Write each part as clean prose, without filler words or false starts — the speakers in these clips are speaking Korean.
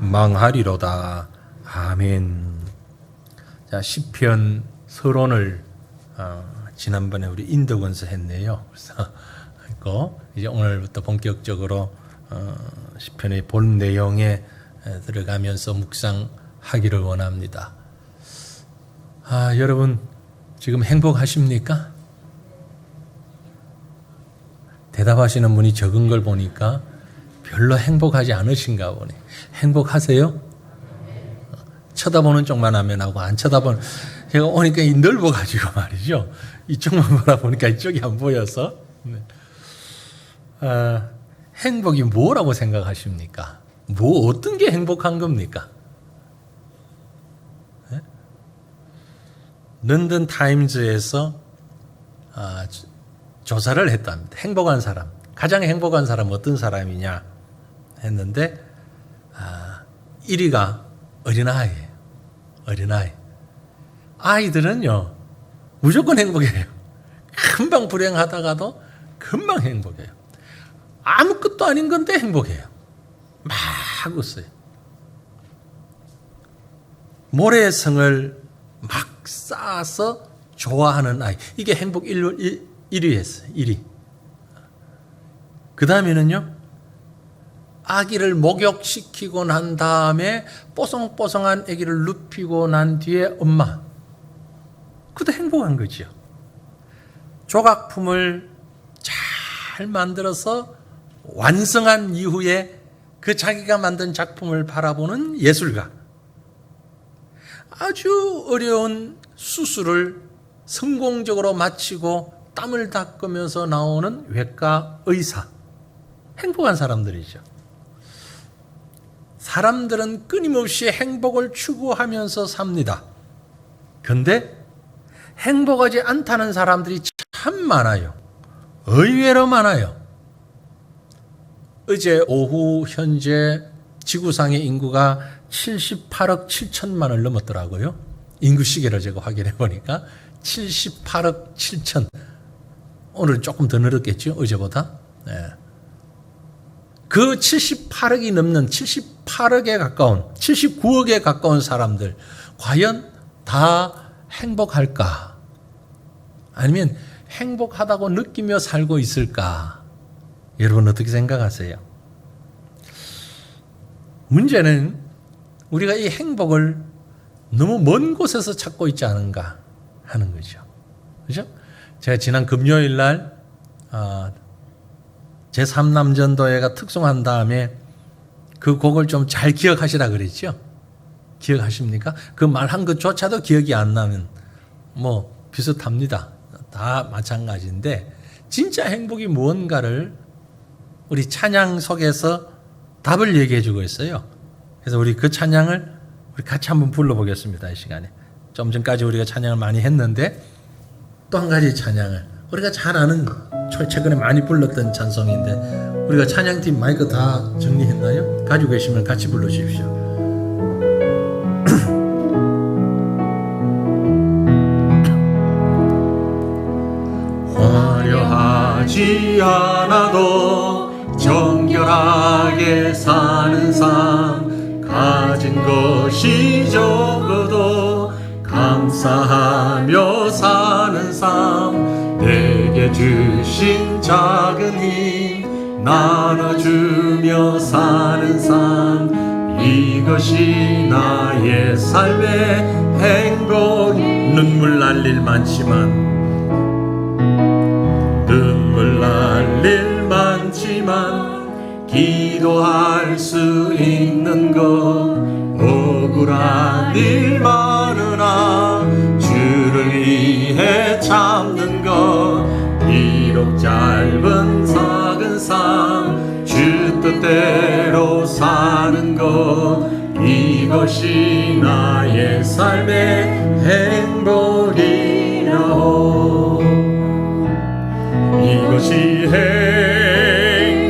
망하리로다. 아멘. 자, 시편 서론을 지난번에 우리 인덕원서 했네요. 그래서 이제 오늘부터 본격적으로 시편의 본 내용에 들어가면서 묵상하기를 원합니다. 여러분 지금 행복하십니까? 대답하시는 분이 적은 걸 보니까 별로 행복하지 않으신가 보네. 행복하세요? 쳐다보는 쪽만 하면 하고 안 쳐다보는, 제가 오니까 넓어가지고 말이죠. 이쪽만 바라보니까 이쪽이 안 보여서. 행복이 뭐라고 생각하십니까? 어떤 게 행복한 겁니까? 런던 타임즈에서 조사를 했답니다. 행복한 사람, 가장 행복한 사람 어떤 사람이냐 했는데 1위가 어린아이예요. 어린아이. 아이들은요 무조건 행복해요. 금방 불행하다가도 금방 행복해요. 아무것도 아닌 건데 행복해요. 막 웃어요. 모래성을 막 쌓아서 좋아하는 아이. 이게 행복 1위였어요. 1위. 그 다음에는요, 아기를 목욕시키고 난 다음에 뽀송뽀송한 아기를 눕히고 난 뒤에 엄마. 그것도 행복한 거죠. 조각품을 잘 만들어서 완성한 이후에 그 자기가 만든 작품을 바라보는 예술가. 아주 어려운 수술을 성공적으로 마치고 땀을 닦으면서 나오는 외과 의사. 행복한 사람들이죠. 사람들은 끊임없이 행복을 추구하면서 삽니다. 그런데 행복하지 않다는 사람들이 참 많아요. 의외로 많아요. 어제 오후 현재 지구상의 인구가 78억 7천만을 넘었더라고요. 인구 시계를 제가 확인해 보니까 78억 7천. 오늘 조금 더 늘었겠죠, 어제보다. 네. 그 78억이 넘는 78억에 가까운 79억에 가까운 사람들 과연 다 행복할까? 아니면 행복하다고 느끼며 살고 있을까? 여러분 어떻게 생각하세요? 문제는 우리가 이 행복을 너무 먼 곳에서 찾고 있지 않은가 하는 거죠. 그죠? 제가 지난 금요일 날 제3남전도회가 특송한 다음에 그 곡을 좀 잘 기억하시라 그랬죠? 기억하십니까? 그 말한 것조차도 기억이 안 나면 뭐 비슷합니다. 다 마찬가지인데 진짜 행복이 무언가를 우리 찬양 속에서 답을 얘기해 주고 있어요. 그래서 우리 그 찬양을 우리 같이 한번 불러보겠습니다. 이 시간에. 좀 전까지 우리가 찬양을 많이 했는데 또 한 가지 찬양을 우리가 잘 아는 최근에 많이 불렀던 찬송인데 우리가 찬양팀 마이크 다 정리했나요? 가지고 계시면 같이 불러주십시오. 화려하지 않아도 정결하게 사는 삶, 가진 것이 적어도 감사하며 사는 삶, 내게 주신 작은 힘 나눠주며 사는 삶, 이것이 나의 삶의 행복. 눈물 날 일 많지만 기도할 수 있는 것, 억울한 일 많으나 주를 위해 참는 것, 비록 짧은 작은 삶 주 뜻대로 사는 것, 이것이 나의 삶의 행복이라오. 이것이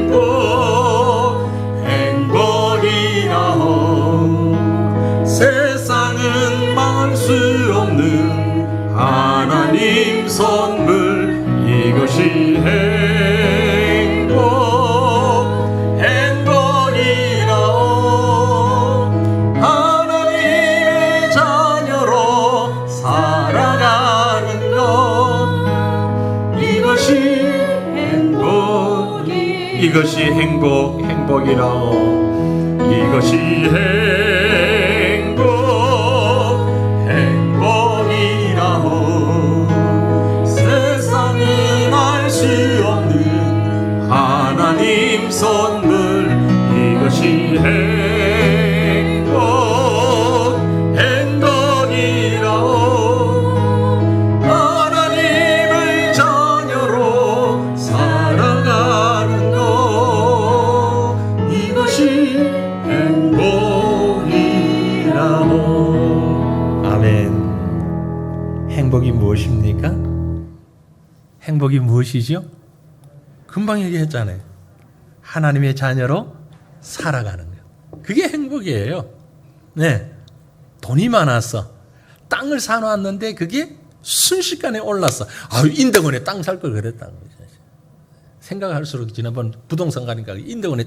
행복이라오. 세상은 말 수 없는 하나님 선물, 이것이 행복이라오. 이것이 행복이라오. 이것이 행복이라오. 세상이 알 수 없는 하나님 선물. 이것이 행복이라오. 하나님의 자녀로 살아가는 것. 이것이 행복이라오. 아멘. 행복이 무엇입니까? 행복이 무엇이죠? 금방 얘기했잖아요. 하나님의 자녀로 살아가는 것. 그게 행복이에요. 네. 돈이 많았어. 땅을 사놓았는데 그게 순식간에 올랐어. 인덕원에 땅 살 걸 그랬다는 거죠. 생각할수록 지난번 부동산 가니까 인덕원에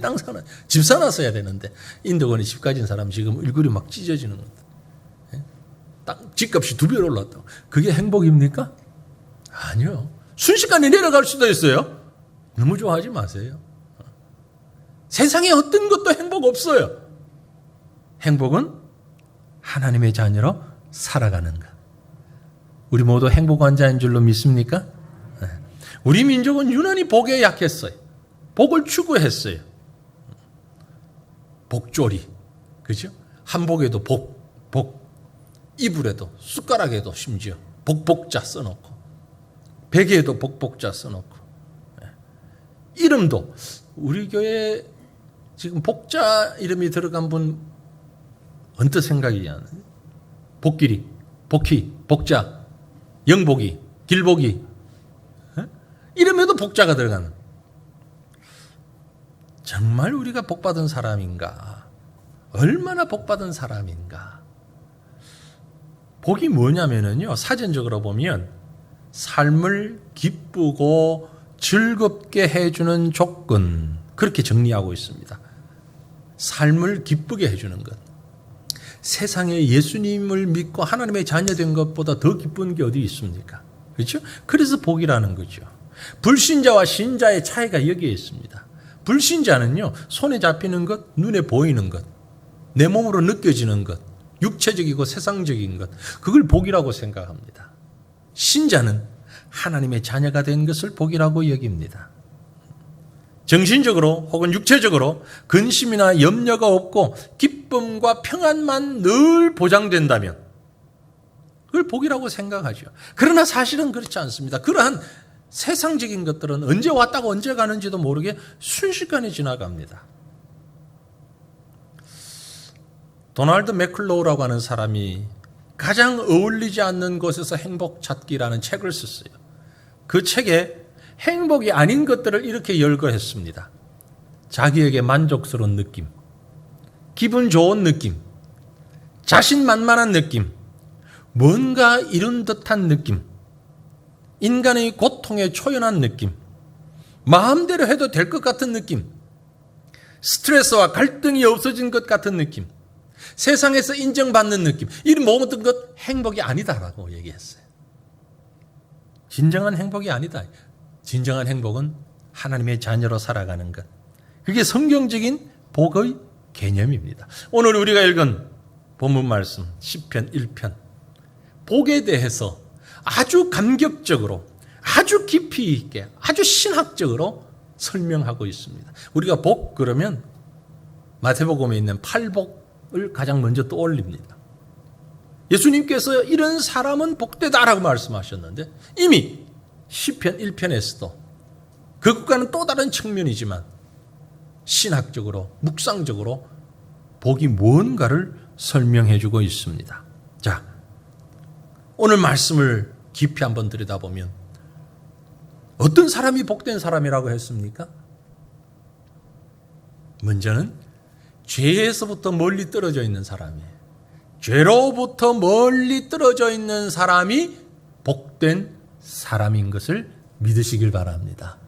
집 사놨어야 되는데 인덕원에 집 가진 사람 지금 얼굴이 막 찢어지는 것. 집값이 2배 올랐다고. 그게 행복입니까? 아니요. 순식간에 내려갈 수도 있어요. 너무 좋아하지 마세요. 세상에 어떤 것도 행복 없어요. 행복은 하나님의 자녀로 살아가는 것. 우리 모두 행복 환자인 줄로 믿습니까? 우리 민족은 유난히 복에 약했어요. 복을 추구했어요. 복조리, 그죠? 한복에도 복, 이불에도 숟가락에도 심지어 복복자 써놓고, 베개에도 복복자 써놓고, 이름도 우리 교회 지금 복자 이름이 들어간 분 언뜻 생각이 안 나요. 복길이, 복희, 복자, 영복이, 길복이, 이름에도 복자가 들어가는. 정말 우리가 복받은 사람인가? 얼마나 복받은 사람인가? 복이 뭐냐면요, 사전적으로 보면 삶을 기쁘고 즐겁게 해주는 조건, 그렇게 정리하고 있습니다. 삶을 기쁘게 해주는 것. 세상에 예수님을 믿고 하나님의 자녀된 것보다 더 기쁜 게 어디 있습니까? 그렇죠? 그래서 복이라는 거죠. 불신자와 신자의 차이가 여기에 있습니다. 불신자는요, 손에 잡히는 것, 눈에 보이는 것, 내 몸으로 느껴지는 것, 육체적이고 세상적인 것, 그걸 복이라고 생각합니다. 신자는 하나님의 자녀가 된 것을 복이라고 여깁니다. 정신적으로 혹은 육체적으로 근심이나 염려가 없고 기쁨과 평안만 늘 보장된다면 그걸 복이라고 생각하죠. 그러나 사실은 그렇지 않습니다. 그러한 세상적인 것들은 언제 왔다고 언제 가는지도 모르게 순식간에 지나갑니다. 도널드 맥클로우라고 하는 사람이 가장 어울리지 않는 곳에서 행복 찾기라는 책을 썼어요. 그 책에 행복이 아닌 것들을 이렇게 열거했습니다. 자기에게 만족스러운 느낌, 기분 좋은 느낌, 자신만만한 느낌, 뭔가 이룬 듯한 느낌, 인간의 고통에 초연한 느낌, 마음대로 해도 될 것 같은 느낌, 스트레스와 갈등이 없어진 것 같은 느낌, 세상에서 인정받는 느낌, 이런 모든 것 행복이 아니다라고 얘기했어요. 진정한 행복이 아니다. 진정한 행복은 하나님의 자녀로 살아가는 것. 그게 성경적인 복의 개념입니다. 오늘 우리가 읽은 본문 말씀 시편 1편, 복에 대해서 아주 감격적으로, 아주 깊이 있게, 아주 신학적으로 설명하고 있습니다. 우리가 복 그러면 마태복음에 있는 팔복을 가장 먼저 떠올립니다. 예수님께서 이런 사람은 복되다라고 말씀하셨는데 이미 시편 1편에서도 그것과는 또 다른 측면이지만 신학적으로, 묵상적으로 복이 뭔가를 설명해 주고 있습니다. 자, 오늘 말씀을 깊이 한번 들여다보면 어떤 사람이 복된 사람이라고 했습니까? 먼저는 죄에서부터 멀리 떨어져 있는 사람이에요. 죄로부터 멀리 떨어져 있는 사람이 복된 사람인 것을 믿으시길 바랍니다.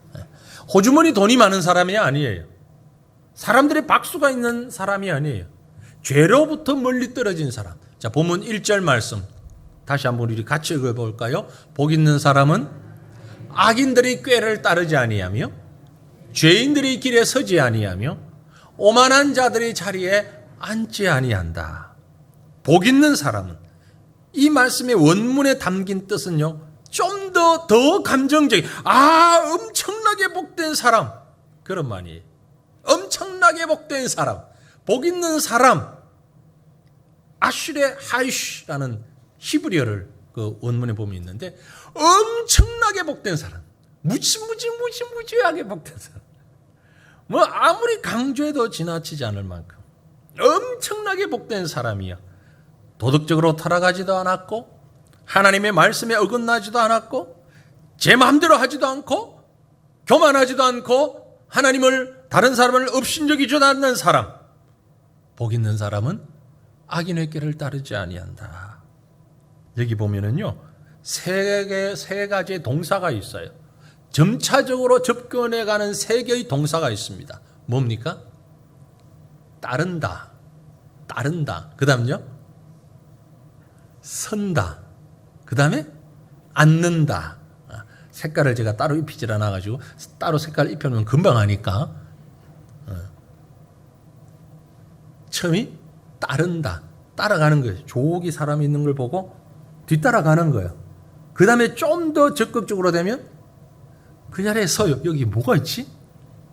호주머니 돈이 많은 사람이 아니에요. 사람들의 박수가 있는 사람이 아니에요. 죄로부터 멀리 떨어진 사람. 자, 본문 1절 말씀 다시 한번 우리 같이 읽어볼까요? 복 있는 사람은 악인들의 꾀를 따르지 아니하며 죄인들의 길에 서지 아니하며 오만한 자들의 자리에 앉지 아니한다. 복 있는 사람은, 이 말씀의 원문에 담긴 뜻은요, 좀 더 감정적인, 엄청나게 복된 사람, 그런 말이에요. 엄청나게 복된 사람, 복 있는 사람, 아슈레 하이슈라는 히브리어를 그 원문에 보면 있는데, 엄청나게 복된 사람, 무지무지하게 복된 사람, 뭐 아무리 강조해도 지나치지 않을 만큼 엄청나게 복된 사람이야. 도덕적으로 타락하지도 않았고, 하나님의 말씀에 어긋나지도 않았고, 제 마음대로 하지도 않고, 교만하지도 않고, 하나님을, 다른 사람을 업신여기지도 않는 사람. 복 있는 사람은 악인의 길을 따르지 아니한다. 여기 보면은요, 세 가지의 동사가 있어요. 점차적으로 접근해가는 세 개의 동사가 있습니다. 뭡니까? 따른다. 그 다음요, 선다. 그 다음에 앉는다. 색깔을 제가 따로 입히질 않아가지고 따로 색깔 입혀놓으면 금방 하니까. 처음이 따른다. 따라가는 거예요. 조기 사람이 있는 걸 보고 뒤따라가는 거예요. 그 다음에 좀 더 적극적으로 되면 그 자리에 서요. 여기 뭐가 있지?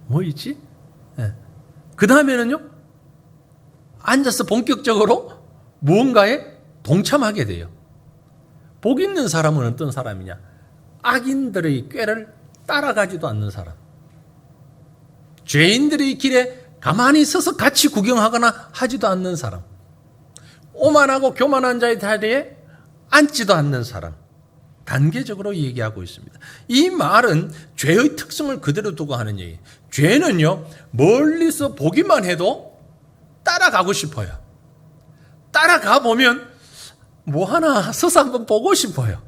뭐 있지? 그 다음에는요, 앉아서 본격적으로 무언가에 동참하게 돼요. 복 있는 사람은 어떤 사람이냐? 악인들의 꾀를 따라가지도 않는 사람. 죄인들의 길에 가만히 서서 같이 구경하거나 하지도 않는 사람. 오만하고 교만한 자의 자리에 앉지도 않는 사람. 단계적으로 얘기하고 있습니다. 이 말은 죄의 특성을 그대로 두고 하는 얘기예요. 죄는요, 멀리서 보기만 해도 따라가고 싶어요. 따라가 보면 뭐 하나 서서 한번 보고 싶어요.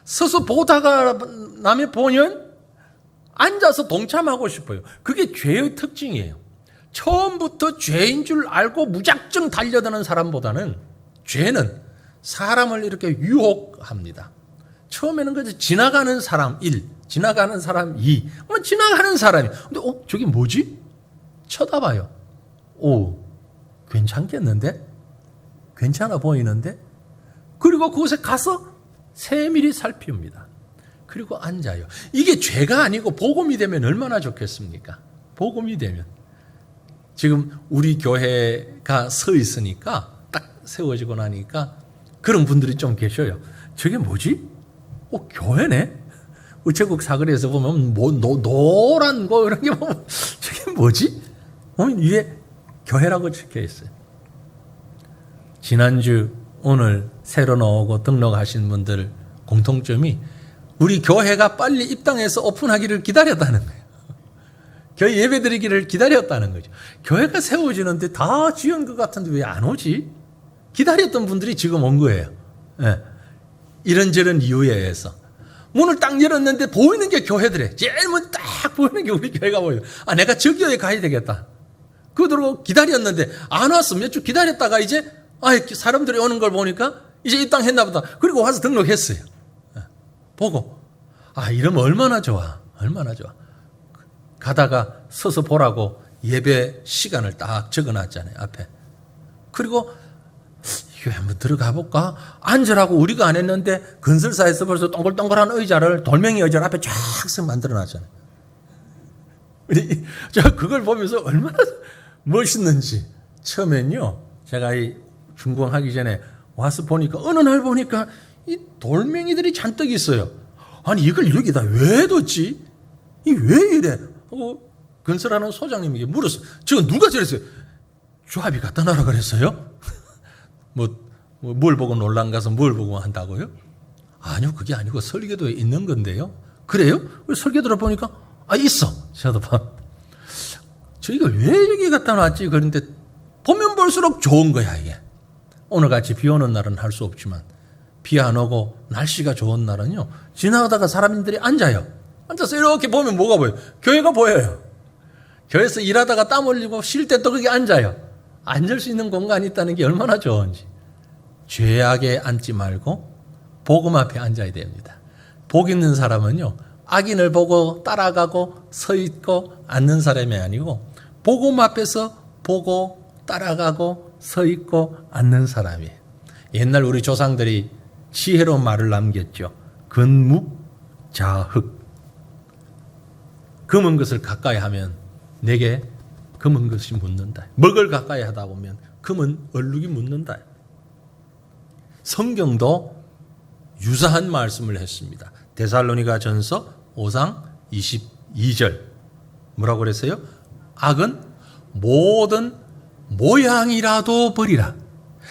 서서 보다가 남의 보면 앉아서 동참하고 싶어요. 그게 죄의 특징이에요. 처음부터 죄인 줄 알고 무작정 달려드는 사람보다는 죄는 사람을 이렇게 유혹합니다. 처음에는 그저 지나가는 사람 1, 지나가는 사람 2, 지나가는 사람이. 근데 저게 뭐지? 쳐다봐요. 괜찮겠는데? 괜찮아 보이는데? 그리고 그곳에 가서 세밀히 살핍니다. 그리고 앉아요. 이게 죄가 아니고 복음이 되면 얼마나 좋겠습니까? 복음이 되면. 지금 우리 교회가 서 있으니까, 딱 세워지고 나니까 그런 분들이 좀 계셔요. 저게 뭐지? 교회네? 우체국 사거리에서 보면 노란 거 이런 게 보면 저게 뭐지? 위에 교회라고 적혀 있어요. 지난주, 오늘 새로 나오고 등록하신 분들 공통점이 우리 교회가 빨리 입당해서 오픈하기를 기다렸다는 거예요. 교회 예배드리기를 기다렸다는 거죠. 교회가 세워지는데 다 지은 것 같은데 왜 안 오지? 기다렸던 분들이 지금 온 거예요. 이런저런 이유에 의해서. 문을 딱 열었는데 보이는 게 교회들이에요. 제일 먼저 딱 보이는 게 우리 교회가 보여요. 내가 저 교회 가야 되겠다. 그러고 기다렸는데 안 왔어. 몇 주 기다렸다가 이제 사람들이 오는 걸 보니까 이제 입당했나 보다. 그리고 와서 등록했어요. 보고 이러면 얼마나 좋아. 얼마나 좋아. 가다가 서서 보라고 예배 시간을 딱 적어놨잖아요. 앞에. 그리고 이거 한번 들어가 볼까? 앉으라고 우리가 안 했는데 건설사에서 벌써 동글동글한 의자를 돌멩이 의자를 앞에 쫙 만들어놨잖아요. 제가 그걸 보면서 얼마나 멋있는지. 처음엔요, 제가 이 준공하기 전에 와서 보니까 어느 날 보니까 이 돌멩이들이 잔뜩 있어요. 이걸 여기다 왜 뒀지? 왜 이래? 건설하는 소장님에게 물었어. 저거 누가 저랬어요? 조합이 갖다 놔라 그랬어요? 뭘 보고 논란 가서 뭘 보고 한다고요? 아니요, 그게 아니고 설계도에 있는 건데요. 그래요? 설계 들어보니까 있어. 저도 봐. 저희가 왜 여기 갖다 놨지? 그런데 보면 볼수록 좋은 거야, 이게. 오늘같이 비 오는 날은 할 수 없지만 비 안 오고 날씨가 좋은 날은요, 지나가다가 사람들이 앉아요. 앉아서 이렇게 보면 뭐가 보여요? 교회가 보여요. 교회에서 일하다가 땀 흘리고 쉴 때 또 거기 앉아요. 앉을 수 있는 공간이 있다는 게 얼마나 좋은지. 죄악에 앉지 말고 복음 앞에 앉아야 됩니다. 복 있는 사람은요, 악인을 보고 따라가고 서 있고 앉는 사람이 아니고 복음 앞에서 보고 따라가고 서 있고 앉는 사람이에요. 옛날 우리 조상들이 지혜로운 말을 남겼죠. 근묵자흑. 검은 것을 가까이 하면 내게 검은 것이 묻는다. 먹을 가까이 하다 보면 검은 얼룩이 묻는다. 성경도 유사한 말씀을 했습니다. 데살로니가 전서 5장 22절 뭐라고 그랬어요? 악은 모든 모양이라도 버리라.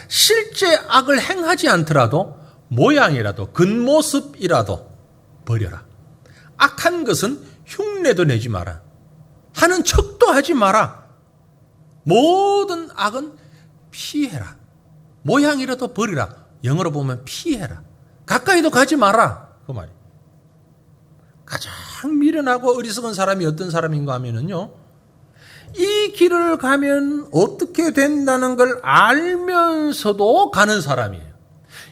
실제 악을 행하지 않더라도 모양이라도 겉모습이라도 버려라. 악한 것은 흉내도 내지 마라. 하는 척도 하지 마라. 모든 악은 피해라. 모양이라도 버리라. 영어로 보면 피해라. 가까이도 가지 마라. 그 말이에요. 가장 미련하고 어리석은 사람이 어떤 사람인가 하면은요, 이 길을 가면 어떻게 된다는 걸 알면서도 가는 사람이에요.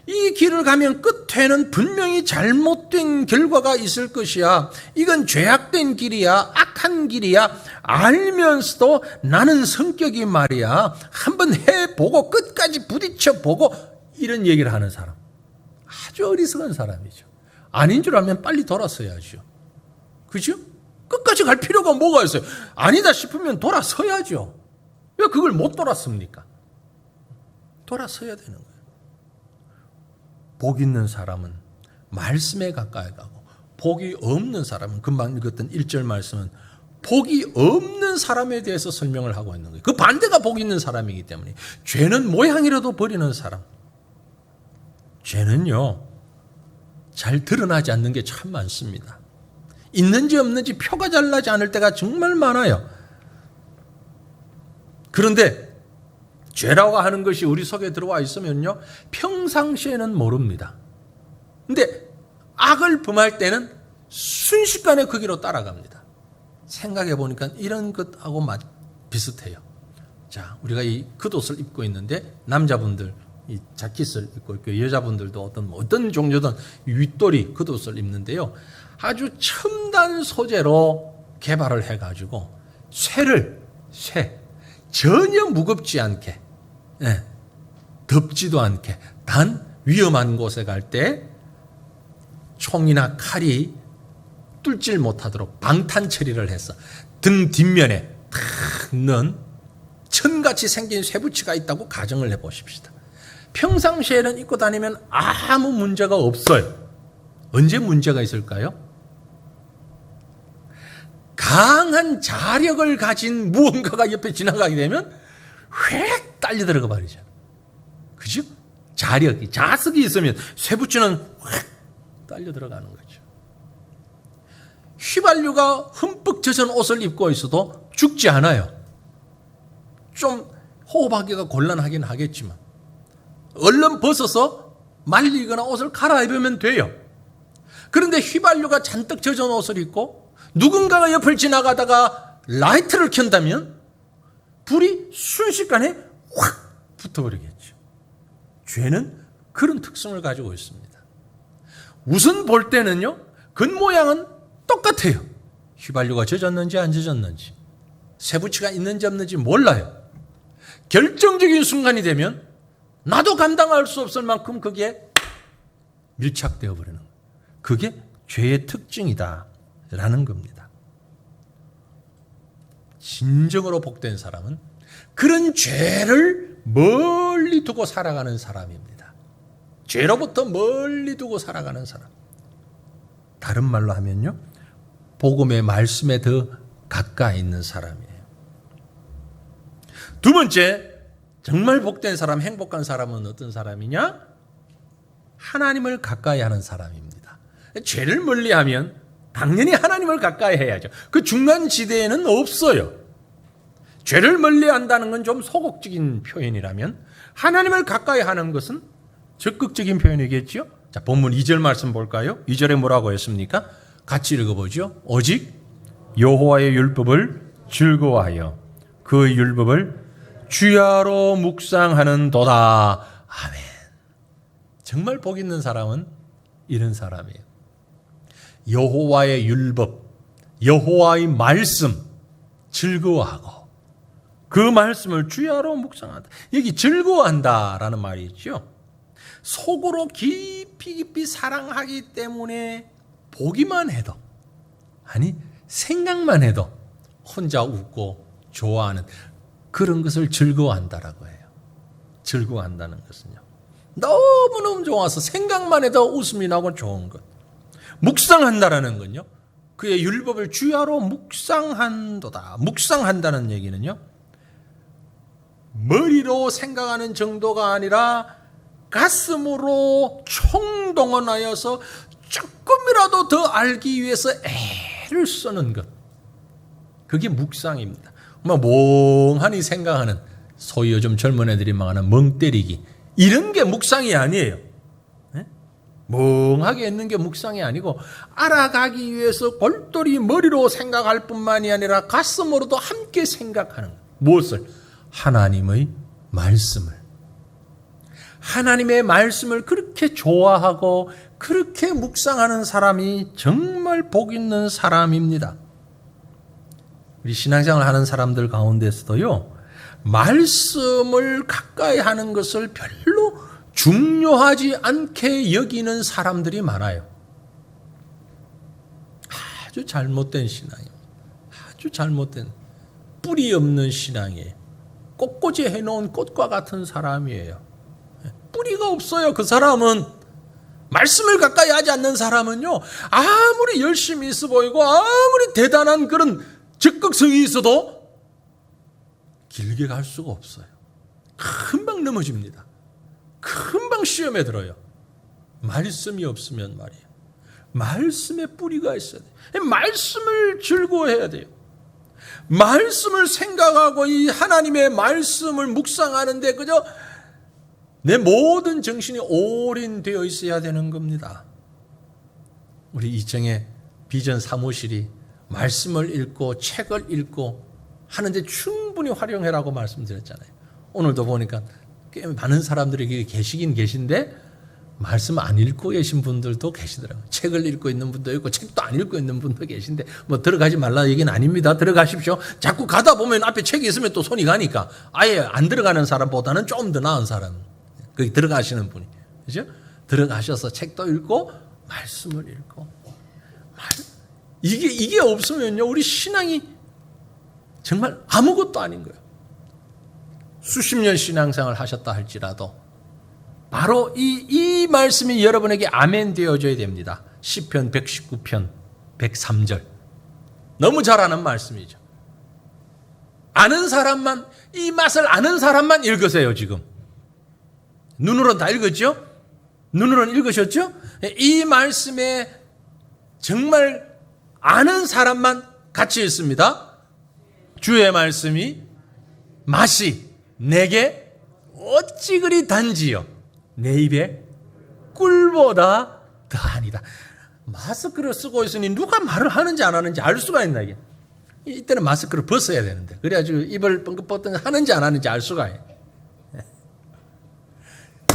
이 길을 가면 끝에는 분명히 잘못된 결과가 있을 것이야. 이건 죄악된 길이야. 악한 길이야. 알면서도 나는 성격이 말이야. 한번 해보고 끝까지 부딪혀보고 이런 얘기를 하는 사람. 아주 어리석은 사람이죠. 아닌 줄 알면 빨리 돌아서야죠. 그죠? 끝까지 갈 필요가 뭐가 있어요? 아니다 싶으면 돌아서야죠. 왜 그걸 못 돌았습니까? 돌아서야 되는 거예요. 복 있는 사람은 말씀에 가까이 가고 복이 없는 사람은 금방 읽었던 1절 말씀은 복이 없는 사람에 대해서 설명을 하고 있는 거예요. 그 반대가 복 있는 사람이기 때문에 죄는 모양이라도 버리는 사람. 죄는요 잘 드러나지 않는 게 참 많습니다. 있는지 없는지 표가 잘 나지 않을 때가 정말 많아요. 그런데 죄라고 하는 것이 우리 속에 들어와 있으면요 평상시에는 모릅니다. 근데 악을 범할 때는 순식간에 그 길로 따라갑니다. 생각해 보니까 이런 것하고 비슷해요. 자, 우리가 이 겉옷을 입고 있는데 남자분들 이 자켓을 입고 있고 여자분들도 어떤 종류든 윗돌이 겉옷을 입는데요. 아주 첨단 소재로 개발을 해가지고 쇠 전혀 무겁지 않게, 덥지도 않게 단 위험한 곳에 갈 때 총이나 칼이 뚫질 못하도록 방탄 처리를 해서 등 뒷면에 탁 넣은 천같이 생긴 쇠붙이가 있다고 가정을 해보십시다. 평상시에는 입고 다니면 아무 문제가 없어요. 언제 문제가 있을까요? 강한 자력을 가진 무언가가 옆에 지나가게 되면 휙 딸려 들어가 버리죠. 그죠? 자석이 있으면 쇠붙이는 확 딸려 들어가는 거죠. 휘발유가 흠뻑 젖은 옷을 입고 있어도 죽지 않아요. 좀 호흡하기가 곤란하긴 하겠지만 얼른 벗어서 말리거나 옷을 갈아입으면 돼요. 그런데 휘발유가 잔뜩 젖은 옷을 입고 누군가가 옆을 지나가다가 라이트를 켠다면 불이 순식간에 확 붙어버리겠죠. 죄는 그런 특성을 가지고 있습니다. 우선 볼 때는요, 겉모양은 똑같아요. 휘발유가 젖었는지 안 젖었는지, 쇠붙이가 있는지 없는지 몰라요. 결정적인 순간이 되면 나도 감당할 수 없을 만큼 그게 밀착되어 버리는 거예요. 그게 죄의 특징이다 라는 겁니다. 진정으로 복된 사람은 그런 죄를 멀리 두고 살아가는 사람입니다. 죄로부터 멀리 두고 살아가는 사람. 다른 말로 하면요, 복음의 말씀에 더 가까이 있는 사람이에요. 두 번째, 정말 복된 사람, 행복한 사람은 어떤 사람이냐? 하나님을 가까이 하는 사람입니다. 죄를 멀리하면 당연히 하나님을 가까이 해야죠. 그 중간 지대에는 없어요. 죄를 멀리한다는 건 좀 소극적인 표현이라면 하나님을 가까이 하는 것은 적극적인 표현이겠죠. 자, 본문 2절 말씀 볼까요? 2절에 뭐라고 했습니까? 같이 읽어보죠. 오직 여호와의 율법을 즐거워하여 그 율법을 주야로 묵상하는 도다. 아멘. 정말 복 있는 사람은 이런 사람이에요. 여호와의 율법, 여호와의 말씀 즐거워하고 그 말씀을 주야로 묵상한다. 여기 즐거워한다라는 말이 있죠. 속으로 깊이 사랑하기 때문에 보기만 해도, 아니 생각만 해도 혼자 웃고 좋아하는 그런 것을 즐거워한다라고 해요. 즐거워한다는 것은요, 너무너무 좋아서 생각만 해도 웃음이 나고 좋은 것. 묵상한다라는 건요, 그의 율법을 주야로 묵상한도다. 묵상한다는 얘기는요, 머리로 생각하는 정도가 아니라 가슴으로 총동원하여서 조금이라도 더 알기 위해서 애를 쓰는 것. 그게 묵상입니다. 멍하니 생각하는, 소위 요즘 젊은 애들이 말하는 멍 때리기, 이런 게 묵상이 아니에요. 멍하게 있는 게 묵상이 아니고, 알아가기 위해서 골똘히 머리로 생각할 뿐만이 아니라 가슴으로도 함께 생각하는 것. 무엇을? 하나님의 말씀을. 하나님의 말씀을 그렇게 좋아하고 그렇게 묵상하는 사람이 정말 복 있는 사람입니다. 우리 신앙생활 하는 사람들 가운데서도요, 말씀을 가까이 하는 것을 별로 중요하지 않게 여기는 사람들이 많아요. 아주 잘못된 신앙이에요. 아주 잘못된, 뿌리 없는 신앙이에요. 꽃꽂이 해놓은 꽃과 같은 사람이에요. 뿌리가 없어요. 그 사람은. 말씀을 가까이 하지 않는 사람은요, 아무리 열심히 있어 보이고 아무리 대단한 그런 적극성이 있어도 길게 갈 수가 없어요. 금방 넘어집니다. 금방 시험에 들어요. 말씀이 없으면 말이에요. 말씀에 뿌리가 있어야 돼요. 말씀을 즐거워해야 돼요. 말씀을 생각하고 이 하나님의 말씀을 묵상하는데 그저 내 모든 정신이 올인되어 있어야 되는 겁니다. 우리 이정의 비전 사무실이 말씀을 읽고 책을 읽고 하는데 충분히 활용해라고 말씀드렸잖아요. 오늘도 보니까 꽤 많은 사람들이 계시긴 계신데 말씀 안 읽고 계신 분들도 계시더라고요. 책을 읽고 있는 분도 있고 책도 안 읽고 있는 분도 계신데, 뭐 들어가지 말라 얘기는 아닙니다. 들어가십시오. 자꾸 가다 보면 앞에 책이 있으면 또 손이 가니까 아예 안 들어가는 사람보다는 좀 더 나은 사람, 거기 들어가시는 분이, 그죠? 들어가셔서 책도 읽고 말씀을 읽고, 이게 없으면요, 우리 신앙이 정말 아무것도 아닌 거예요. 수십 년 신앙생활 하셨다 할지라도 바로 이 말씀이 여러분에게 아멘 되어줘야 됩니다. 시편 119편 103절. 너무 잘 아는 말씀이죠. 아는 사람만, 이 맛을 아는 사람만 읽으세요. 지금 눈으로는 다 읽었죠? 눈으로는 읽으셨죠? 이 말씀에 정말 아는 사람만 같이 읽습니다. 주의 말씀이 맛이 내게 어찌 그리 단지요, 내 입에 꿀보다 더하니다. 마스크를 쓰고 있으니 누가 말을 하는지 안 하는지 알 수가 있나 이게. 이때는 마스크를 벗어야 되는데, 그래가지고 입을 뻥긋 하는지 안 하는지 알 수가 있어요.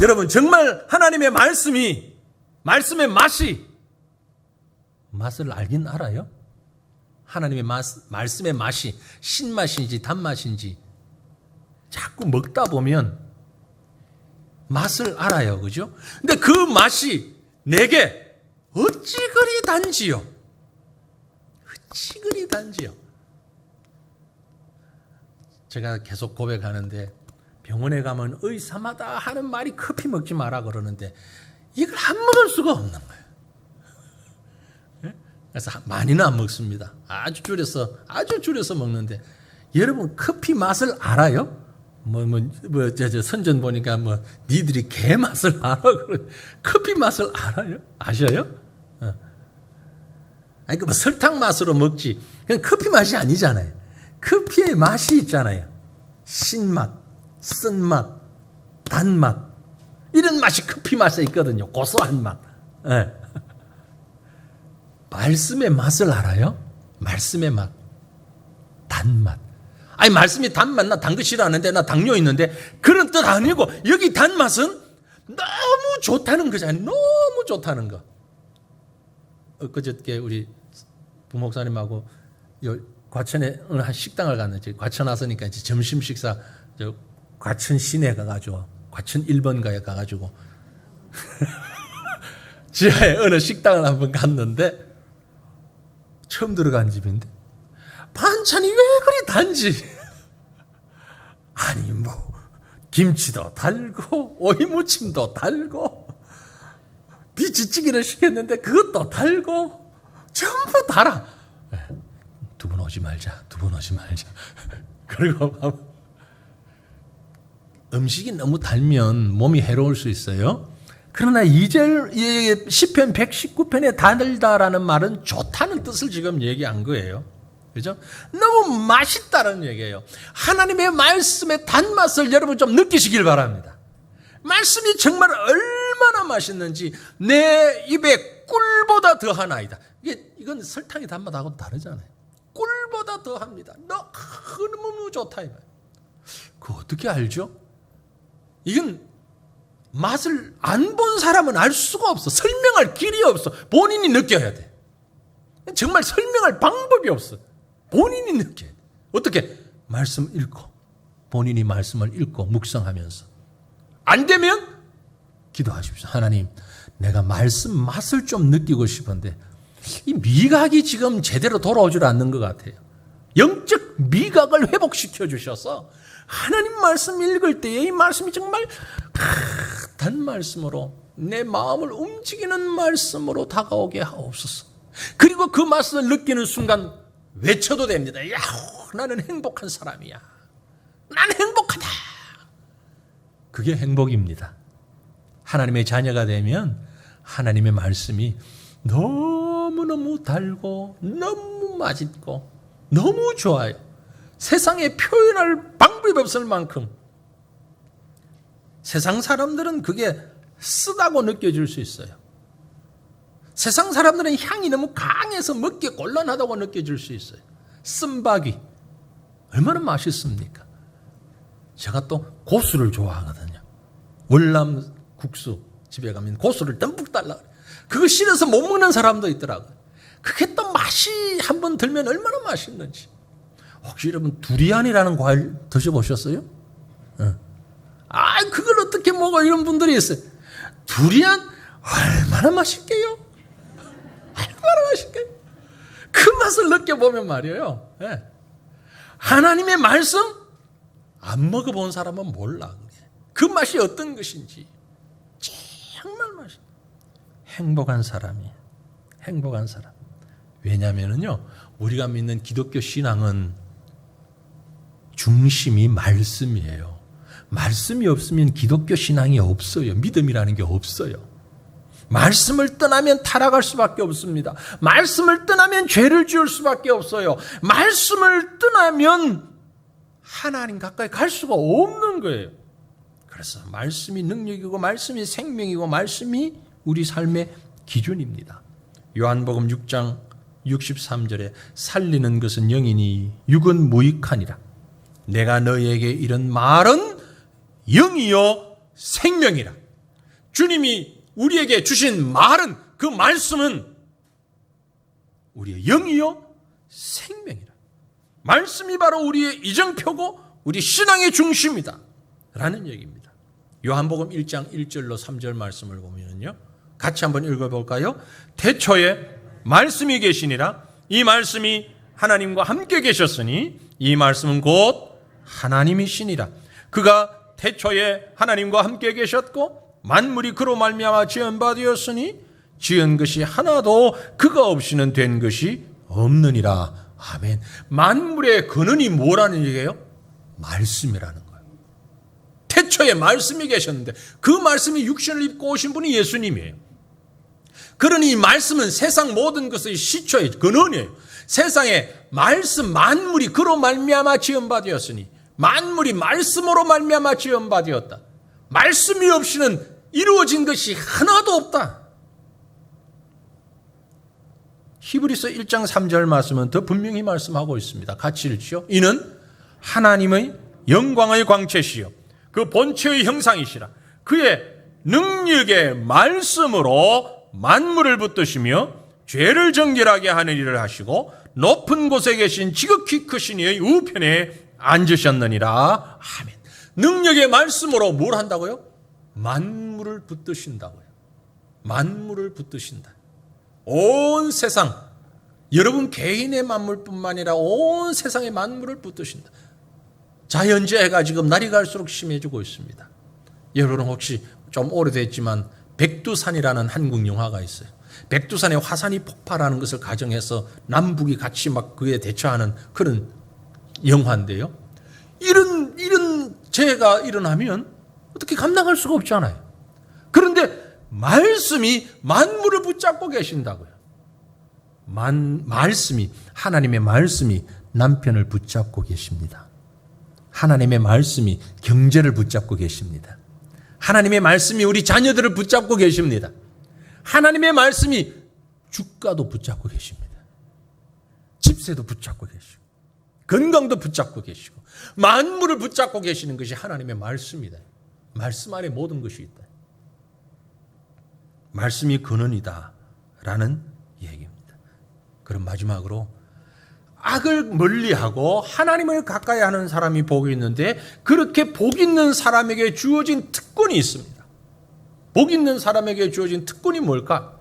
여러분, 정말 하나님의 말씀이, 말씀의 맛을 알긴 알아요? 하나님의 말씀의 맛이 신맛인지 단맛인지 자꾸 먹다 보면 맛을 알아요. 그죠? 근데 그 맛이 내게 어찌 그리 단지요? 어찌 그리 단지요? 제가 계속 고백하는데, 병원에 가면 의사마다 하는 말이 커피 먹지 마라 그러는데 이걸 안 먹을 수가 없는 거예요. 그래서 많이는 안 먹습니다. 아주 줄여서 먹는데, 여러분 커피 맛을 알아요? 저 선전 보니까 니들이 개 맛을 알아. 커피 맛을 알아요? 아셔요? 아니, 설탕 맛으로 먹지. 그냥 커피 맛이 아니잖아요. 커피의 맛이 있잖아요. 신맛, 쓴맛, 단맛. 이런 맛이 커피 맛에 있거든요. 고소한 맛. 네. 말씀의 맛을 알아요? 말씀의 맛. 단맛. 아니, 말씀이 단맛, 나 단 거 싫어하는데, 나 당뇨 있는데, 그런 뜻 아니고, 여기 단맛은 너무 좋다는 거잖아요. 너무 좋다는 거. 엊그저께 우리 부목사님하고 과천에 어느 한 식당을 갔는데 과천 왔으니까 이제 점심 식사 저 과천 시내 가가지고 과천 1번가에 가가지고 지하에 어느 식당을 한번 갔는데 처음 들어간 집인데 반찬이 왜 그리 단지? 아니 뭐 김치도 달고 오이무침도 달고 비지찌개를 시켰는데 그것도 달고 전부 달아. 두 분 오지 말자. 그리고 음식이 너무 달면 몸이 해로울 수 있어요. 그러나 2절 시편 119편에 달다라는 말은 좋다는 뜻을 지금 얘기한 거예요. 그죠? 너무 맛있다는 얘기예요. 하나님의 말씀의 단맛을 여러분 좀 느끼시길 바랍니다. 말씀이 정말 얼마나 맛있는지 내 입에 꿀보다 더하나이다. 이건 설탕의 단맛하고 다르잖아요. 꿀보다 더합니다. 너무너무 좋다. 그거 어떻게 알죠? 이건 맛을 안 본 사람은 알 수가 없어. 설명할 길이 없어. 본인이 느껴야 돼. 정말 설명할 방법이 없어. 본인이 느껴야 돼. 어떻게? 말씀 읽고 본인이 말씀을 읽고 묵상하면서 안 되면 기도하십시오. 하나님, 내가 말씀 맛을 좀 느끼고 싶은데 이 미각이 지금 제대로 돌아오질 않는 것 같아요. 영적 미각을 회복시켜 주셔서 하나님 말씀 읽을 때에 이 말씀이 정말 단 말씀으로 내 마음을 움직이는 말씀으로 다가오게 하옵소서. 그리고 그 맛을 느끼는 순간 외쳐도 됩니다. 야, 나는 행복한 사람이야. 나는 행복하다. 그게 행복입니다. 하나님의 자녀가 되면 하나님의 말씀이 너무너무 달고 너무 맛있고 너무 좋아요. 세상에 표현할 방법이 없을 만큼 세상 사람들은 그게 쓰다고 느껴질 수 있어요. 세상 사람들은 향이 너무 강해서 먹기 곤란하다고 느껴질 수 있어요. 쓴바귀 얼마나 맛있습니까? 제가 또 고수를 좋아하거든요. 월남 국수 집에 가면 고수를 듬뿍 달라. 그거 싫어서 못 먹는 사람도 있더라고요. 그게 또 맛이 한번 들면 얼마나 맛있는지. 혹시 여러분 두리안이라는 과일 드셔보셨어요? 그걸 어떻게 먹어? 이런 분들이 있어요. 두리안 얼마나 맛있게요? 얼마나 맛있게요? 그 맛을 느껴보면 말이에요. 하나님의 말씀 안 먹어본 사람은 몰라. 그 맛이 어떤 것인지. 정말 맛있어. 행복한 사람이에요. 행복한 사람. 왜냐하면요, 우리가 믿는 기독교 신앙은 중심이 말씀이에요. 말씀이 없으면 기독교 신앙이 없어요. 믿음이라는 게 없어요. 말씀을 떠나면 타락할 수밖에 없습니다. 말씀을 떠나면 죄를 지을 수밖에 없어요. 말씀을 떠나면 하나님 가까이 갈 수가 없는 거예요. 그래서 말씀이 능력이고 말씀이 생명이고 말씀이 우리 삶의 기준입니다. 요한복음 6장 63절에 살리는 것은 영이니 육은 무익하니라. 내가 너희에게 이런 말은 영이요 생명이라. 주님이 우리에게 주신 말은, 그 말씀은 우리의 영이요 생명이라. 말씀이 바로 우리의 이정표고 우리 신앙의 중심이다 라는 얘기입니다. 요한복음 1장 1절로 3절 말씀을 보면요, 같이 한번 읽어볼까요? 태초에 말씀이 계시니라. 이 말씀이 하나님과 함께 계셨으니 이 말씀은 곧 하나님이시니라. 그가 태초에 하나님과 함께 계셨고 만물이 그로 말미암아 지은 바 되었으니 지은 것이 하나도 그가 없이는 된 것이 없느니라. 아멘. 만물의 근원이 뭐라는 얘기예요? 말씀이라는 거예요. 태초에 말씀이 계셨는데 그 말씀이 육신을 입고 오신 분이 예수님이에요. 그러니 이 말씀은 세상 모든 것의 시초의 근원이에요. 세상에 말씀, 만물이 그로 말미암아 지은 바 되었으니 만물이 말씀으로 말미암아 지은 바 되었다. 말씀이 없이는 이루어진 것이 하나도 없다. 히브리서 1장 3절 말씀은 더 분명히 말씀하고 있습니다. 같이 읽죠. 이는 하나님의 영광의 광채시요 그 본체의 형상이시라. 그의 능력의 말씀으로 만물을 붙드시며 죄를 정결하게 하는 일을 하시고 높은 곳에 계신 지극히 크신 이의 우편에 앉으셨느니라. 아멘. 능력의 말씀으로 뭘 한다고요? 만물을 붙드신다고요. 만물을 붙드신다. 온 세상, 여러분 개인의 만물뿐만 아니라 온 세상의 만물을 붙드신다. 자연재해가 지금 날이 갈수록 심해지고 있습니다. 여러분 혹시 좀 오래됐지만 백두산이라는 한국 영화가 있어요. 백두산에 화산이 폭발하는 것을 가정해서 남북이 같이 막 그에 대처하는 그런 영화인데요. 이런 재해가 일어나면 어떻게 감당할 수가 없잖아요. 그런데 말씀이 만물을 붙잡고 계신다고요. 하나님의 말씀이 남편을 붙잡고 계십니다. 하나님의 말씀이 경제를 붙잡고 계십니다. 하나님의 말씀이 우리 자녀들을 붙잡고 계십니다. 하나님의 말씀이 주가도 붙잡고 계십니다. 집세도 붙잡고 계시고 건강도 붙잡고 계시고 만물을 붙잡고 계시는 것이 하나님의 말씀이다. 말씀 안에 모든 것이 있다. 말씀이 근원이다 라는 얘기입니다. 그럼 마지막으로 악을 멀리하고 하나님을 가까이 하는 사람이 복이 있는데 그렇게 복 있는 사람에게 주어진 특권이 있습니다. 복 있는 사람에게 주어진 특권이 뭘까?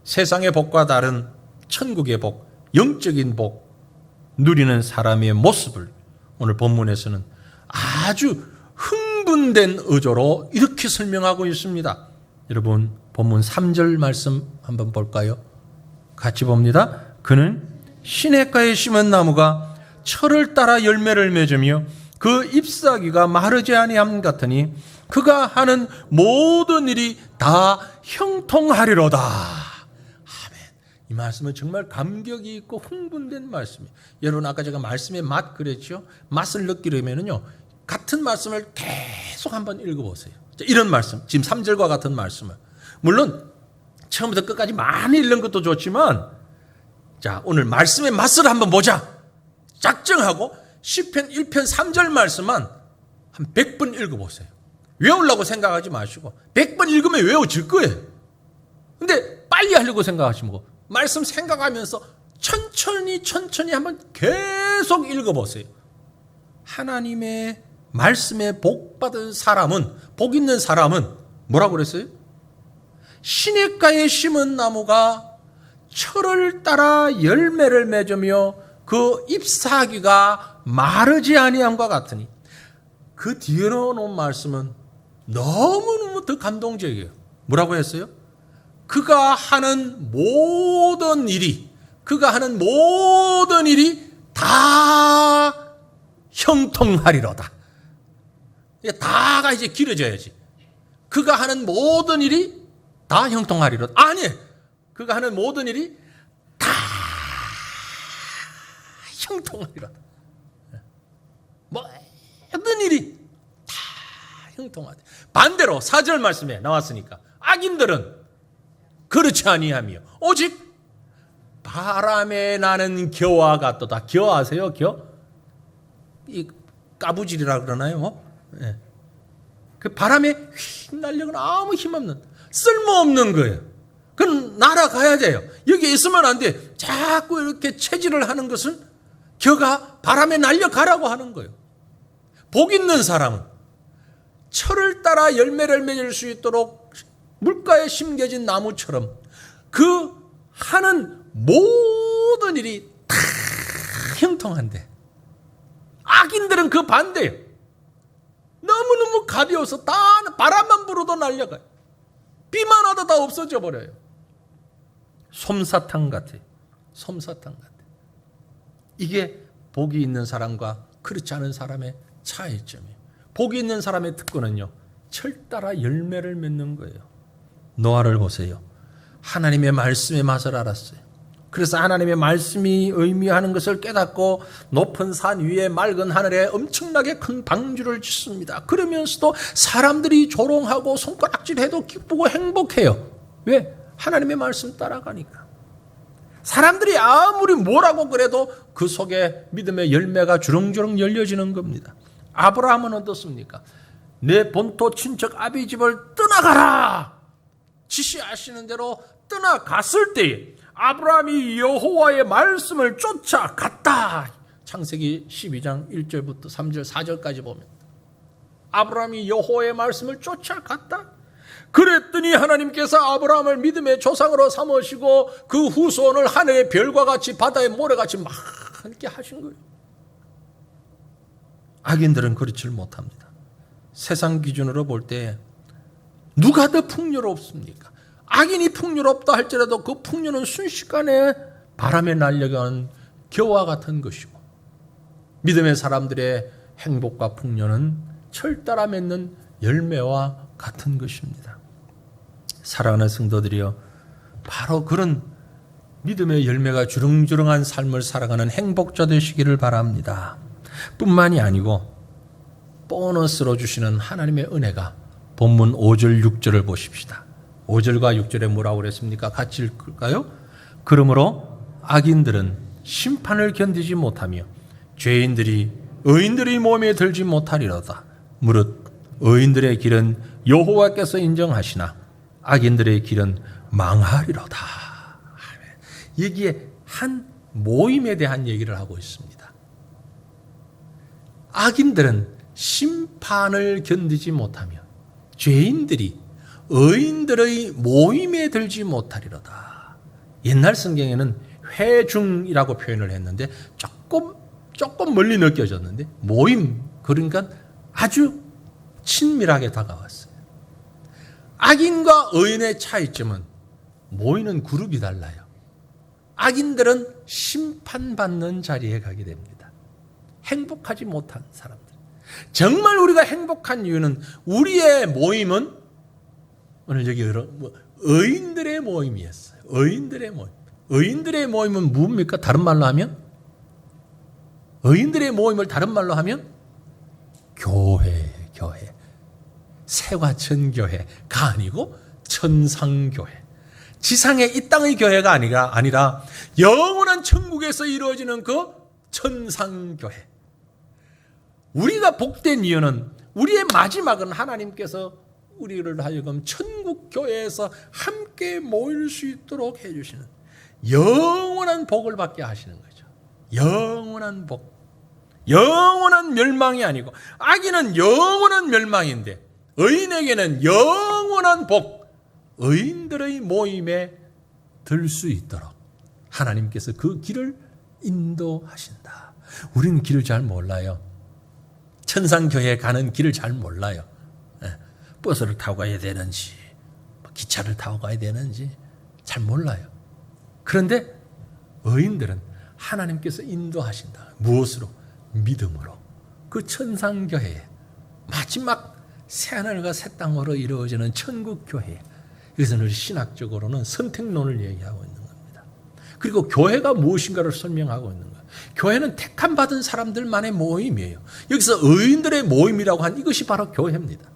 세상의 복과 다른 천국의 복, 영적인 복 누리는 사람의 모습을 오늘 본문에서는 아주 흥분된 어조로 이렇게 설명하고 있습니다. 여러분 본문 3절 말씀 한번 볼까요? 같이 봅니다. 그는 시냇가에 심은 나무가 철을 따라 열매를 맺으며 그 잎사귀가 마르지 아니함 같으니 그가 하는 모든 일이 다 형통하리로다. 아멘. 이 말씀은 정말 감격이 있고 흥분된 말씀이에요. 여러분 아까 제가 말씀의 맛 그랬죠? 맛을 느끼려면요 같은 말씀을 계속 한번 읽어보세요. 이런 말씀, 지금 3절과 같은 말씀을 물론 처음부터 끝까지 많이 읽는 것도 좋지만 자, 오늘 말씀의 맛을 한번 보자. 작정하고 시편 1편 3절 말씀만 한 100번 읽어보세요. 외우려고 생각하지 마시고 100번 읽으면 외워질 거예요. 근데 빨리 하려고 생각하시면 말씀 생각하면서 천천히 한번 계속 읽어보세요. 하나님의 말씀에 복 받은 사람은, 복 있는 사람은 뭐라고 그랬어요? 시냇가에 심은 나무가 철을 따라 열매를 맺으며 그 잎사귀가 마르지 아니함과 같으니 그 뒤에 놓은 말씀은 너무너무 더 감동적이에요. 뭐라고 했어요? 그가 하는 모든 일이 다 형통하리로다. 다가 이제 길어져야지. 그가 하는 모든 일이 다 형통하리로다. 아니, 그가 하는 모든 일이 다 형통하리로다. 모든 일이 다 형통하다. 반대로 4절 말씀에 나왔으니까 악인들은 그렇지 아니하며 오직 바람에 나는 겨와 같도다. 겨 아세요? 겨? 이 까부질이라 그러나요? 네. 그 바람에 휙 날려가는 아무 힘없는 쓸모없는 거예요. 그건 날아가야 돼요. 여기 있으면 안 돼. 자꾸 이렇게 체질을 하는 것은 겨가 바람에 날려가라고 하는 거예요. 복 있는 사람은 철을 따라 열매를 맺을 수 있도록 물가에 심겨진 나무처럼 그 하는 모든 일이 다 형통한데 악인들은 그 반대예요. 너무너무 가벼워서 다 바람만 불어도 날려가요. 비만 와도 다 없어져 버려요. 솜사탕 같아요. 솜사탕 같아요. 이게 복이 있는 사람과 그렇지 않은 사람의 차이점이에요. 복이 있는 사람의 특권은요, 철 따라 열매를 맺는 거예요. 노아를 보세요. 하나님의 말씀의 맛을 알았어요. 그래서 하나님의 말씀이 의미하는 것을 깨닫고 높은 산 위에 맑은 하늘에 엄청나게 큰 방주를 짓습니다. 그러면서도 사람들이 조롱하고 손가락질해도 기쁘고 행복해요. 왜? 하나님의 말씀 따라가니까. 사람들이 아무리 뭐라고 그래도 그 속에 믿음의 열매가 주렁주렁 열려지는 겁니다. 아브라함은 어떻습니까? 내 본토 친척 아비 집을 떠나가라. 지시하시는 대로 떠나갔을 때 아브라함이 여호와의 말씀을 쫓아갔다. 창세기 12장 1절부터 3절 4절까지 보면 아브라함이 여호와의 말씀을 쫓아갔다. 그랬더니 하나님께서 아브라함을 믿음의 조상으로 삼으시고 그 후손을 하늘의 별과 같이 바다의 모래같이 많게 하신 거예요. 악인들은 그렇지를 못합니다. 세상 기준으로 볼 때 누가 더 풍요롭습니까? 악인이 풍요롭다 할지라도 그 풍요는 순식간에 바람에 날려가는 겨와 같은 것이고 믿음의 사람들의 행복과 풍요는 철따라 맺는 열매와 같은 것입니다. 사랑하는 성도들이여, 바로 그런 믿음의 열매가 주렁주렁한 삶을 살아가는 행복자 되시기를 바랍니다. 뿐만이 아니고 보너스로 주시는 하나님의 은혜가 본문 5절 6절을 보십시다. 5절과 6절에 뭐라고 그랬습니까? 같이 읽을까요? 그러므로 악인들은 심판을 견디지 못하며 죄인들이 의인들의 몸에 들지 못하리로다. 무릇 의인들의 길은 여호와께서 인정하시나 악인들의 길은 망하리로다. 여기에 한 모임에 대한 얘기를 하고 있습니다. 악인들은 심판을 견디지 못하며 죄인들이 의인들의 모임에 들지 못하리로다. 옛날 성경에는 회중이라고 표현을 했는데 조금 멀리 느껴졌는데 모임, 그러니까 아주 친밀하게 다가왔어요. 악인과 의인의 차이점은 모이는 그룹이 달라요. 악인들은 심판받는 자리에 가게 됩니다. 행복하지 못한 사람들. 정말 우리가 행복한 이유는 우리의 모임은 오늘 여기 의인들의 모임이었어요. 의인들의 모임. 의인들의 모임은 뭡니까? 다른 말로 하면? 의인들의 모임을 다른 말로 하면? 교회. 세화천교회가 아니고 천상교회. 지상의 이 땅의 교회가 아니라 영원한 천국에서 이루어지는 그 천상교회. 우리가 복된 이유는 우리의 마지막은 하나님께서 우리를 하여금 천국교회에서 함께 모일 수 있도록 해주시는 영원한 복을 받게 하시는 거죠. 영원한 복. 영원한 멸망이 아니고 악인은 영원한 멸망인데 의인에게는 영원한 복, 의인들의 모임에 들 수 있도록 하나님께서 그 길을 인도하신다. 우리는 길을 잘 몰라요. 천상교회에 가는 길을 잘 몰라요. 버스를 타고 가야 되는지 기차를 타고 가야 되는지 잘 몰라요. 그런데 의인들은 하나님께서 인도하신다. 무엇으로? 믿음으로. 그 천상교회에 마지막 새하늘과 새 땅으로 이루어지는 천국교회. 여기서는 우리 신학적으로는 선택론을 얘기하고 있는 겁니다. 그리고 교회가 무엇인가를 설명하고 있는 거예요. 교회는 택함 받은 사람들만의 모임이에요. 여기서 의인들의 모임이라고 한 이것이 바로 교회입니다.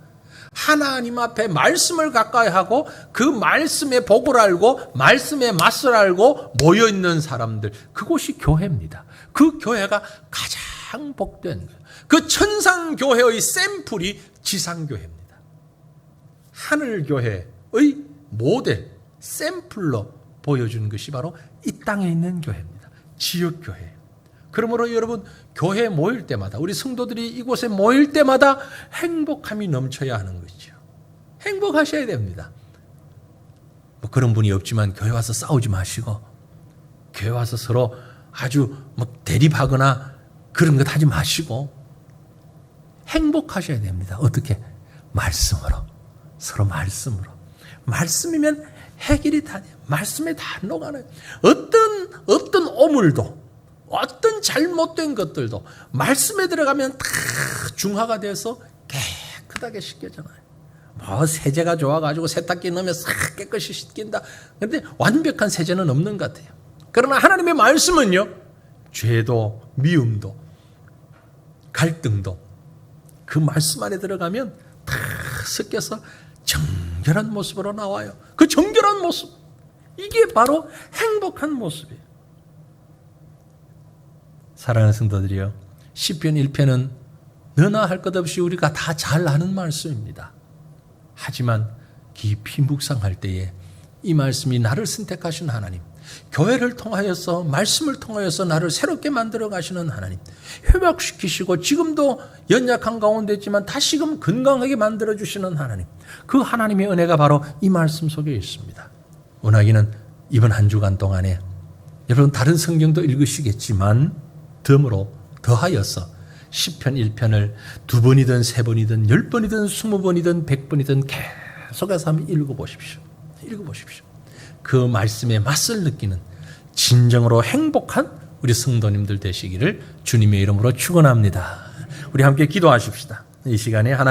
하나님 앞에 말씀을 가까이 하고 그 말씀의 복을 알고 말씀의 맛을 알고 모여있는 사람들, 그곳이 교회입니다. 그 교회가 가장 복된 거예요. 그 천상교회의 샘플이 지상교회입니다. 하늘교회의 모델, 샘플로 보여주는 것이 바로 이 땅에 있는 교회입니다. 지역교회. 그러므로 여러분, 교회에 모일 때마다, 우리 성도들이 이곳에 모일 때마다 행복함이 넘쳐야 하는 것이죠. 행복하셔야 됩니다. 뭐 그런 분이 없지만 교회 와서 싸우지 마시고, 교회 와서 서로 아주 대립하거나 그런 것 하지 마시고, 행복하셔야 됩니다. 어떻게? 말씀으로. 서로 말씀으로. 말씀이면 해결이 다 돼요. 말씀에 다 녹아나요. 어떤 오물도, 어떤 잘못된 것들도 말씀에 들어가면 다 중화가 돼서 깨끗하게 씻겨져나요. 뭐 세제가 좋아가지고 세탁기 넣으면 싹 깨끗이 씻긴다. 그런데 완벽한 세제는 없는 것 같아요. 그러나 하나님의 말씀은요, 죄도 미움도 갈등도 그 말씀 안에 들어가면 다 섞여서 정결한 모습으로 나와요. 그 정결한 모습, 이게 바로 행복한 모습이에요. 사랑하는 성도들이요, 시편 1편은 너나 할 것 없이 우리가 다 잘 아는 말씀입니다. 하지만 깊이 묵상할 때에 이 말씀이 나를 선택하신 하나님, 교회를 통하여서 말씀을 통하여서 나를 새롭게 만들어 가시는 하나님, 회복시키시고 지금도 연약한 가운데 있지만 다시금 건강하게 만들어 주시는 하나님, 그 하나님의 은혜가 바로 이 말씀 속에 있습니다. 원하기는 이번 한 주간 동안에 여러분 다른 성경도 읽으시겠지만 덤으로 더하여서 시편 1편을 2번이든 3번이든 10번이든 20번이든 100번이든 계속해서 한번 읽어보십시오. 읽어보십시오. 그 말씀의 맛을 느끼는 진정으로 행복한 우리 성도님들 되시기를 주님의 이름으로 축원합니다. 우리 함께 기도하십시다. 이 시간에 하나님